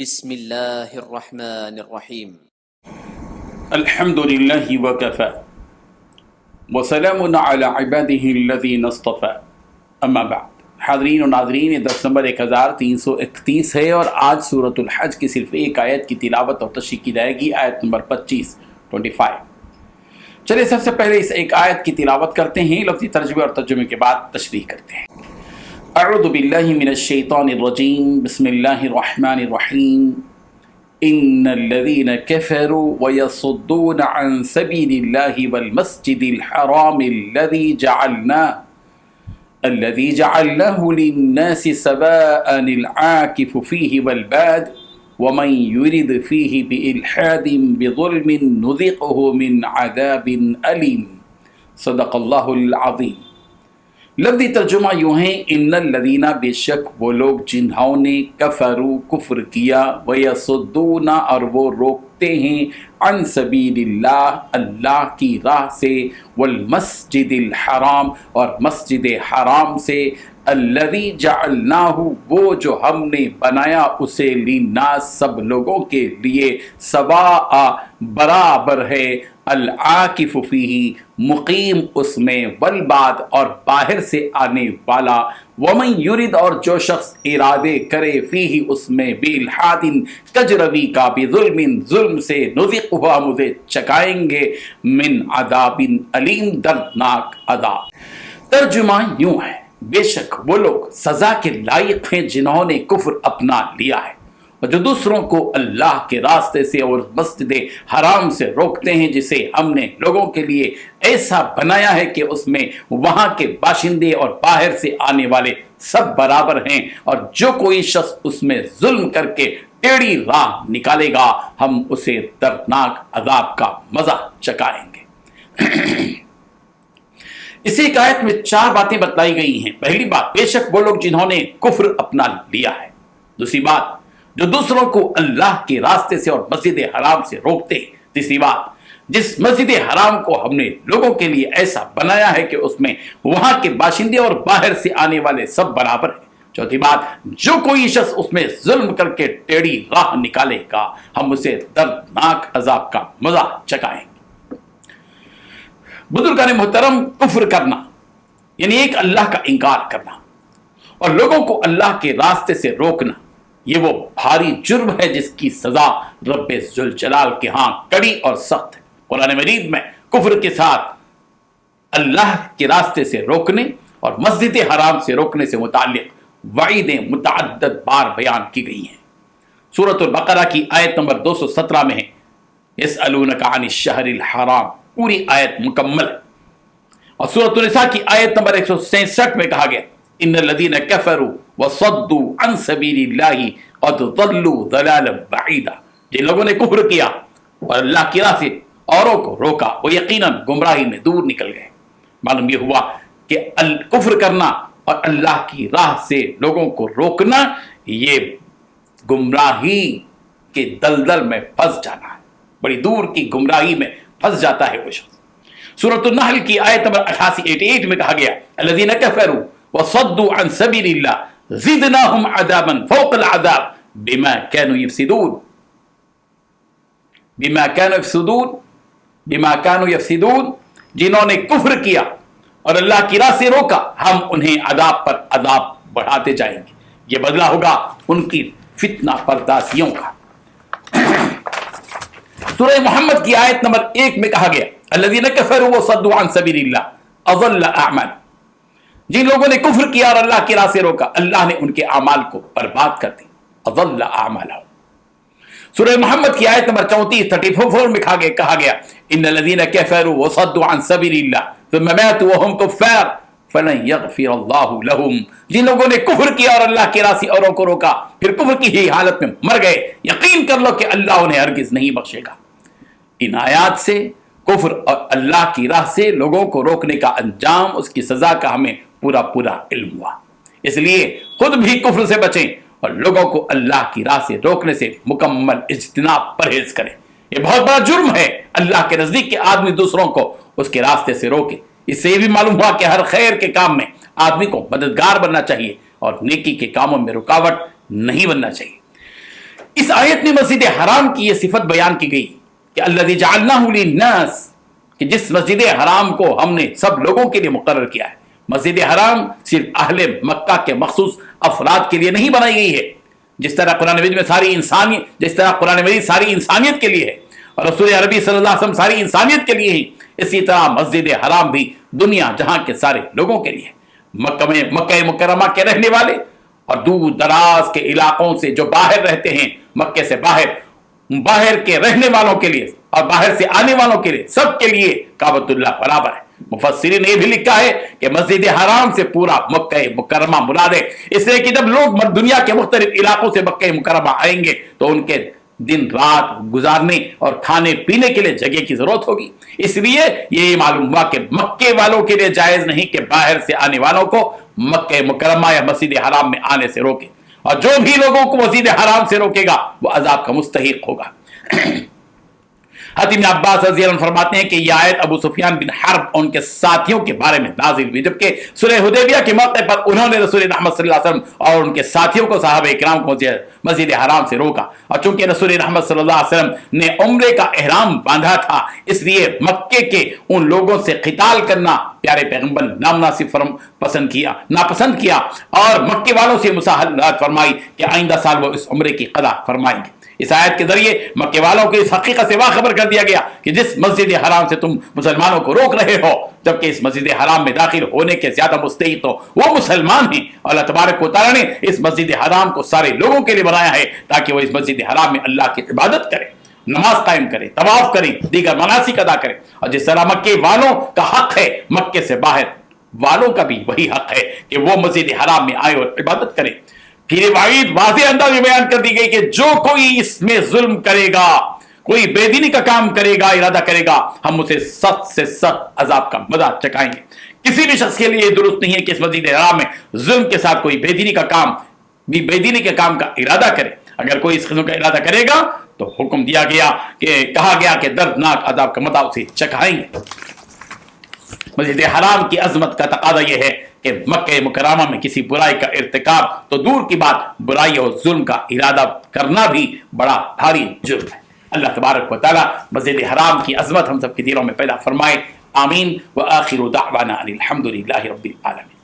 بسم اللہ الرحمن الرحیم الحمد للہ وکفى وسلام علی عباده الذین اصطفى اما بعد۔ حاضرین و ناظرین، یہ درس نمبر 1331 ہے اور آج سورۃ الحج کی صرف ایک آیت کی تلاوت اور تشریح کی جائے گی، آیت نمبر 25۔ چلے سب سے پہلے اس ایک آیت کی تلاوت کرتے ہیں، لفظی ترجمے اور ترجمے کے بعد تشریح کرتے ہیں۔ اعوذ باللہ من الشیطان الرجیم، بسم اللہ الرحمن الرحیم۔ ان الذين كفروا ويصدون عن سبيل الله والمسجد الحرام الذي جعلناه للناس سواء العاكف فيه والباد ومن يرد فيه بإلحاد بظلم نذقه من عذاب أليم۔ صدق اللہ العظیم۔ لفظی ترجمہ یوں ہے، ان الذین، بے شک وہ لوگ جنہوں نے کفروا، کفر کیا، ویصدون، اور وہ روکتے ہیں، عن سبیل اللہ، اللہ کی راہ سے، والمسجد الحرام، اور مسجد حرام سے، الذی جعلناہ، وہ جو ہم نے بنایا اسے، للناس، سب لوگوں کے لیے، سواء، برابر ہے، العاکف فیہ، مقیم اس میں، والباد، اور باہر سے آنے والا، ومن یرد، اور جو شخص ارادے کرے، فیہ اس میں، بالحاد، کجروی کا، بظلم، ظلم سے، نذقہ، ہم اسے چکائیں گے، من عذاب علیم، دردناک عذاب۔ ترجمہ یوں ہے، بے شک وہ لوگ سزا کے لائق ہیں جنہوں نے کفر اپنا لیا ہے اور جو دوسروں کو اللہ کے راستے سے اور مسجد حرام سے روکتے ہیں، جسے ہم نے لوگوں کے لیے ایسا بنایا ہے کہ اس میں وہاں کے باشندے اور باہر سے آنے والے سب برابر ہیں، اور جو کوئی شخص اس میں ظلم کر کے ٹیڑھی راہ نکالے گا، ہم اسے دردناک عذاب کا مزہ چکائیں گے۔ اسی آیت میں 4 باتیں بتلائی گئی ہیں۔ پہلی بات، بے شک وہ لوگ جنہوں نے کفر اپنا لیا ہے۔ دوسری بات، جو دوسروں کو اللہ کے راستے سے اور مسجد حرام سے روکتے ہیں۔ تیسری بات، جس مسجد حرام کو ہم نے لوگوں کے لیے ایسا بنایا ہے کہ اس میں وہاں کے باشندے اور باہر سے آنے والے سب برابر ہیں۔ چوتھی بات، جو کوئی شخص اس میں ظلم کر کے ٹیڑھی راہ نکالے گا، ہم اسے دردناک عذاب کا مزہ چکائیں گے۔ بزرگان محترم، کفر کرنا یعنی ایک اللہ کا انکار کرنا اور لوگوں کو اللہ کے راستے سے روکنا، یہ وہ بھاری جرم ہے جس کی سزا رب ذوالجلال کے ہاں کڑی اور سخت ہے۔ قرآن مجید میں کفر کے ساتھ اللہ کے راستے سے روکنے اور مسجد حرام سے روکنے سے متعلق وعیدیں متعدد بار بیان کی گئی ہیں۔ سورۃ البقرہ کی آیت نمبر 217 میں ہے، یسألونک عن الشہر الحرام، پوری آیت مکمل ہے۔ اور سورۃ النساء کی آیت نمبر 166 میں کہا گیا، ان الذین کفروا وصدوا عن سبیل اللہ قد ضلوا ضلالا بعیدا، جن لوگوں نے کفر کیا اور اللہ کی راہ سے اوروں کو روکا، وہ یقیناً گمراہی میں دور نکل گئے۔ معلوم یہ ہوا کہ کفر کرنا اور اللہ کی راہ سے لوگوں کو روکنا، یہ گمراہی کے دلدل میں پھنس جانا ہے، بڑی دور کی گمراہی میں پھنس جاتا ہے وہ شخص۔ سورۃ النحل کی آیت نمبر 88 میں کہا گیا، الذین کفروا وصدوا عن سبیل اللہ زدناہم عذابا فوق العذاب بما كانوا يفسدون، بما كانوا يفسدون، جنہوں نے کفر کیا اور اللہ کی راہ سے روکا، ہم انہیں عذاب پر عذاب بڑھاتے جائیں گے۔ یہ بدلہ ہوگا ان کی فتنہ پردازیوں کا۔ سورہ محمد کی آیت نمبر 1 میں کہا گیا، الذین کفروا وصدوا عن سبیل اللہ اضل اعمال، جن لوگوں نے کفر کیا اور اللہ کی راہ سے روکا، اللہ نے ان کے اعمال کو برباد کر دی، اضل اعمالهم۔ سورہ محمد کی آیت نمبر 34 میں کہا گیا، ان الذین کفروا وصدوا عن سبیل اللہ ثم ماتوا وهم کفار فلن یغفر اللہ لهم، جن لوگوں نے کفر کیا اور اللہ کی راہ سے اوروں کو روکا، پھر کفر کی ہی حالت میں مر گئے، یقین کر لو کہ اللہ انہیں ہرگز نہیں بخشے گا۔ ان آیات سے کفر اور اللہ کی راہ سے لوگوں کو روکنے کا انجام، اس کی سزا کا ہمیں پورا علم ہوا۔ اس لیے خود بھی کفر سے بچیں اور لوگوں کو اللہ کی راہ سے روکنے سے مکمل اجتناب پرہیز کریں۔ یہ بہت بڑا جرم ہے اللہ کے نزدیک کہ آدمی دوسروں کو اس کے راستے سے روکے۔ اس سے یہ بھی معلوم ہوا کہ ہر خیر کے کام میں آدمی کو مددگار بننا چاہیے اور نیکی کے کاموں میں رکاوٹ نہیں بننا چاہیے۔ اس آیت میں مسجد حرام کی یہ صفت بیان کی گئی کہ الذی جعلناہ للناس، کہ جس مسجد حرام کو ہم نے سب لوگوں کے لیے مقرر کیا ہے۔ مسجد حرام صرف اہل مکہ کے مخصوص افراد کے لیے نہیں بنائی گئی ہے، جس طرح قرآن مجید میں قرآن مجید ساری انسانیت کے لیے ہے، اور رسول عربی صلی اللہ علیہ وسلم ساری انسانیت کے لیے ہی، اسی طرح مسجد حرام بھی دنیا جہاں کے سارے لوگوں کے لیے۔ مکہ مکرمہ کے رہنے والے اور دور دراز کے علاقوں سے جو باہر رہتے ہیں، مکے سے باہر کے رہنے والوں کے لیے اور باہر سے آنے والوں کے لیے، سب کے لیے کعبۃ اللہ برابر ہے۔ مفسرین نے یہ بھی لکھا ہے کہ مسجد حرام سے پورا مکہ مکرمہ مراد ہے، اس لیے کہ جب لوگ دنیا کے مختلف علاقوں سے مکہ مکرمہ آئیں گے تو ان کے دن رات گزارنے اور کھانے پینے کے لیے جگہ کی ضرورت ہوگی۔ اس لیے یہ معلوم ہوا کہ مکے والوں کے لیے جائز نہیں کہ باہر سے آنے والوں کو مکہ مکرمہ یا مسجد حرام میں آنے سے روکے، اور جو بھی لوگوں کو مسجد حرام سے روکے گا وہ عذاب کا مستحق ہوگا۔ حضرت ابن عباس رضی اللہ عنہ فرماتے ہیں کہ یہ آیت ابو سفیان بن حرب اور ان کے ساتھیوں کے بارے میں نازل ہوئی، جبکہ صلح حدیبیہ کے موقع پر انہوں نے رسول رحمت صلی اللہ علیہ وسلم اور ان کے ساتھیوں کو، صحابہ اکرام کو مسجد حرام سے روکا، اور چونکہ رسول رحمت صلی اللہ علیہ وسلم نے عمرے کا احرام باندھا تھا، اس لیے مکے کے ان لوگوں سے قتال کرنا پیارے پیغمبر ناپسند کیا اور مکے والوں سے مساہلت فرمائی کہ آئندہ سال وہ اس عمرے کی قضا فرمائیں گے۔ اس آیت کے ذریعے مکے والوں کو اس حقیقت سے باخبر کر دیا گیا کہ جس مسجد حرام سے تم مسلمانوں کو روک رہے ہو، جبکہ اس مسجد حرام میں داخل ہونے کے زیادہ مستحق تو وہ مسلمان ہیں۔ اللہ تبارک و تعالیٰ نے اس مسجد حرام کو سارے لوگوں کے لیے بنایا ہے تاکہ وہ اس مسجد حرام میں اللہ کی عبادت کرے، نماز قائم کرے، طواف کرے، دیگر مناسک ادا کرے، اور جس طرح مکے والوں کا حق ہے مکے سے باہر والوں کا بھی وہی حق ہے کہ وہ مسجد حرام میں آئے اور عبادت کرے۔ پھر وعید واضح انداز میں بیان کر دی گئی کہ جو کوئی اس میں ظلم کرے گا، کوئی بے دینی کا کام کرے گا، ارادہ کرے گا، ہم اسے سخت سے سخت عذاب کا مزہ چکھائیں گے۔ کسی بھی شخص کے لیے درست نہیں ہے کہ اس مسجد حرام میں ظلم کے ساتھ کوئی بے دینی کے کام کا ارادہ کرے۔ اگر کوئی اس قسم کا ارادہ کرے گا تو حکم دیا گیا کہ کہا گیا کہ دردناک عذاب کا مزہ اسے چکھائیں گے۔ مسجد حرام کی عظمت کا تقاضا یہ ہے کہ مکہ مکرمہ میں کسی برائی کا ارتکاب تو دور کی بات، برائی اور ظلم کا ارادہ کرنا بھی بڑا بھاری جرم ہے۔ اللہ تبارک و تعالیٰ مسجد حرام کی عظمت ہم سب کے دلوں میں پیدا فرمائے، آمین۔ وآخر دعوانا ان الحمد للہ رب العالمین۔